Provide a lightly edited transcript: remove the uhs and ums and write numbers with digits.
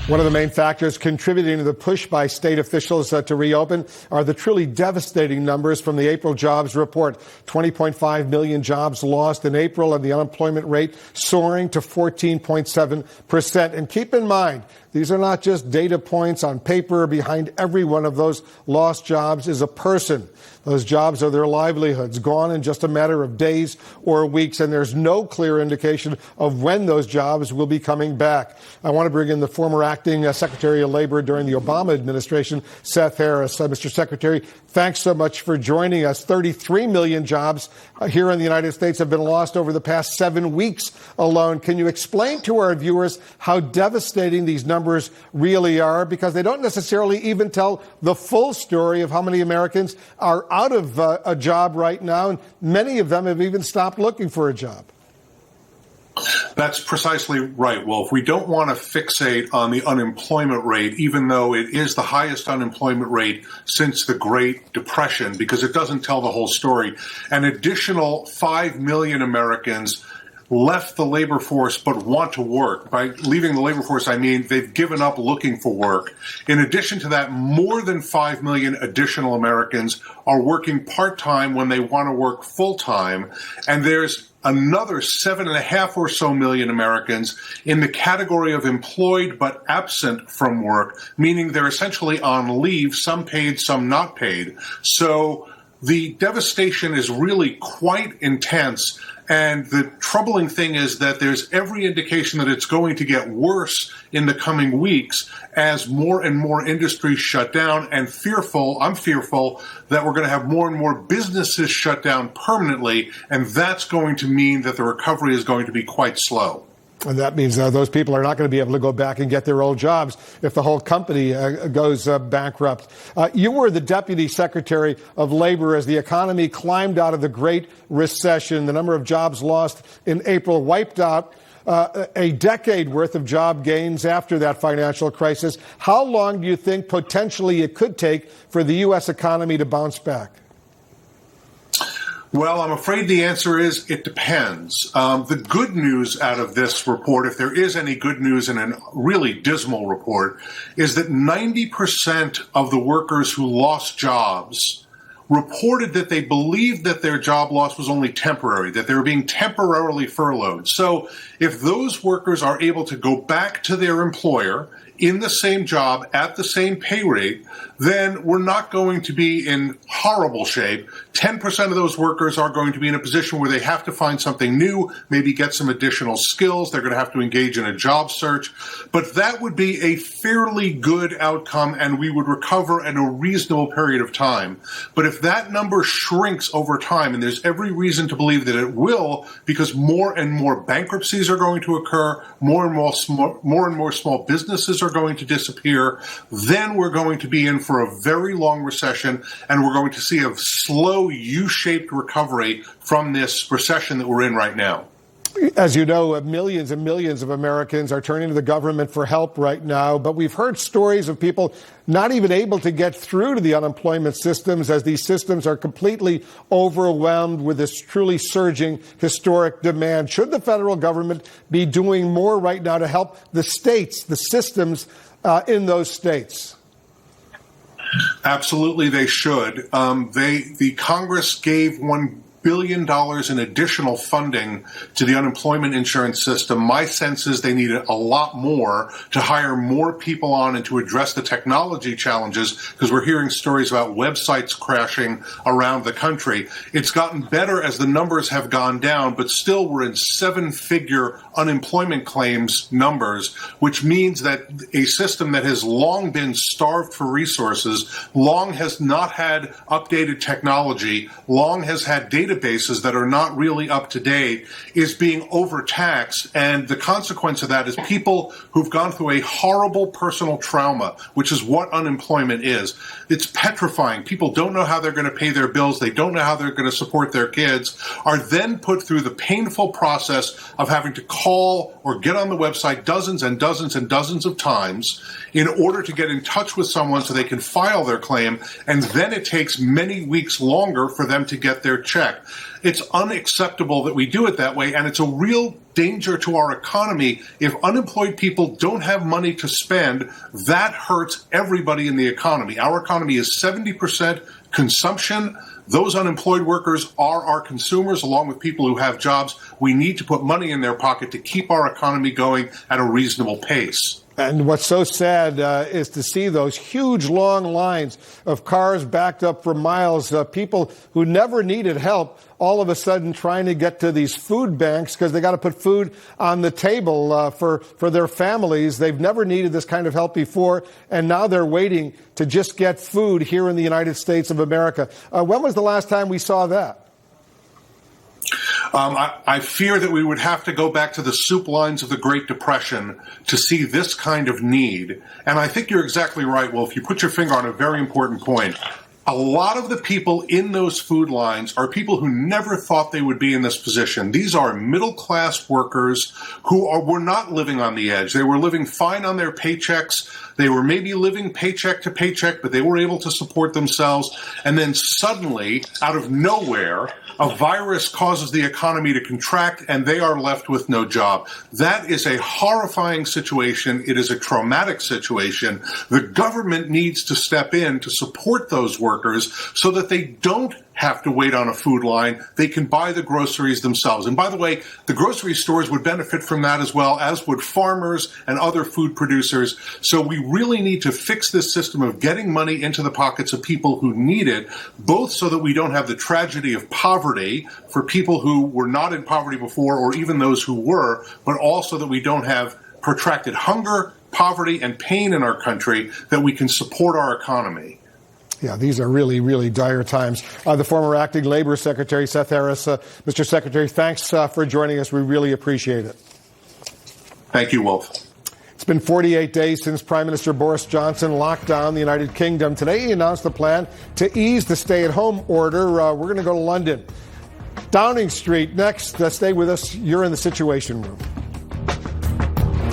One of the main factors contributing to the push by state officials to reopen are the truly devastating numbers from the April jobs report. 20.5 million jobs lost in April, and the unemployment rate soaring to 14.7%. And keep in mind, these are not just data points on paper. Behind every one of those lost jobs is a person. Those jobs are their livelihoods, gone in just a matter of days or weeks, and there's no clear indication of when those jobs will be coming back. I want to bring in the former acting Secretary of Labor during the Obama administration, Seth Harris. Mr. Secretary, thanks so much for joining us. 33 million jobs here in the United States have been lost over the past 7 weeks alone. Can you explain to our viewers how devastating these numbers really are? Because they don't necessarily even tell the full story of how many Americans are out of a job right now, and many of them have even stopped looking for a job. That's precisely right, Wolf. We don't want to fixate on the unemployment rate, even though it is the highest unemployment rate since the Great Depression, because it doesn't tell the whole story. An additional 5 million Americans left the labor force but want to work. By leaving the labor force, I mean they've given up looking for work. In addition to that, more than 5 million additional Americans are working part-time when they want to work full-time. And there's another 7.5 or so million Americans in the category of employed but absent from work, meaning they're essentially on leave, some paid, some not paid. So the devastation is really quite intense. And the troubling thing is that there's every indication that it's going to get worse in the coming weeks as more and more industries shut down, and I'm fearful that we're going to have more and more businesses shut down permanently, and that's going to mean that the recovery is going to be quite slow. And that means those people are not going to be able to go back and get their old jobs if the whole company goes bankrupt. You were the Deputy Secretary of Labor as the economy climbed out of the Great Recession. The number of jobs lost in April wiped out a decade worth of job gains after that financial crisis. How long do you think potentially it could take for the U.S. economy to bounce back? Well, I'm afraid the answer is it depends. The good news out of this report, if there is any good news in a really dismal report, is that 90% of the workers who lost jobs reported that they believed that their job loss was only temporary, that they were being temporarily furloughed. So if those workers are able to go back to their employer in the same job at the same pay rate, then we're not going to be in horrible shape. 10% of those workers are going to be in a position where they have to find something new, maybe get some additional skills. They're going to have to engage in a job search. But that would be a fairly good outcome, and we would recover in a reasonable period of time. But if that number shrinks over time, and there's every reason to believe that it will, because more and more bankruptcies are going to occur, more and more small businesses are going to disappear, then we're going to be in for a very long recession, and we're going to see a slow U-shaped recovery from this recession that we're in right now. As you know, millions and millions of Americans are turning to the government for help right now, but we've heard stories of people not even able to get through to the unemployment systems as these systems are completely overwhelmed with this truly surging historic demand. Should the federal government be doing more right now to help the states, the systems in those states? Absolutely, they should. The Congress gave $1 billion in additional funding to the unemployment insurance system. My sense is they needed a lot more to hire more people on and to address the technology challenges, because we're hearing stories about websites crashing around the country. It's gotten better as the numbers have gone down, but still we're in 7-figure unemployment claims numbers, which means that a system that has long been starved for resources, long has not had updated technology, long has had databases that are not really up to date, is being overtaxed. And the consequence of that is people who've gone through a horrible personal trauma, which is what unemployment is. It's petrifying. People don't know how they're going to pay their bills. They don't know how they're going to support their kids, are then put through the painful process of having to call or get on the website dozens and dozens and dozens of times in order to get in touch with someone so they can file their claim. And then it takes many weeks longer for them to get their check. It's unacceptable that we do it that way, and it's a real danger to our economy. If unemployed people don't have money to spend, that hurts everybody in the economy. Our economy is 70% consumption. Those unemployed workers are our consumers, along with people who have jobs. We need to put money in their pocket to keep our economy going at a reasonable pace. And what's so sad is to see those huge, long lines of cars backed up for miles, people who never needed help all of a sudden trying to get to these food banks because they got to put food on the table for their families. They've never needed this kind of help before, and now they're waiting to just get food here in the United States of America. When was the last time we saw that? I fear that we would have to go back to the soup lines of the Great Depression to see this kind of need. And I think you're exactly right, Wolf. You put your finger on a very important point. A lot of the people in those food lines are people who never thought they would be in this position. These are middle-class workers who were not living on the edge. They were living fine on their paychecks. They were maybe living paycheck to paycheck, but they were able to support themselves. And then suddenly, out of nowhere, a virus causes the economy to contract, and they are left with no job. That is a horrifying situation. It is a traumatic situation. The government needs to step in to support those workers so that they don't have to wait on a food line. They can buy the groceries themselves. And by the way, the grocery stores would benefit from that as well, as would farmers and other food producers. So we really need to fix this system of getting money into the pockets of people who need it, both so that we don't have the tragedy of poverty for people who were not in poverty before, or even those who were, but also that we don't have protracted hunger, poverty, and pain in our country, that we can support our economy. Yeah, these are really, really dire times. The former acting Labor Secretary, Seth Harris. Mr. Secretary, thanks for joining us. We really appreciate it. Thank you, Wolf. It's been 48 days since Prime Minister Boris Johnson locked down the United Kingdom. Today, he announced a plan to ease the stay-at-home order. We're going to go to London. Downing Street next. Stay with us. You're in the Situation Room.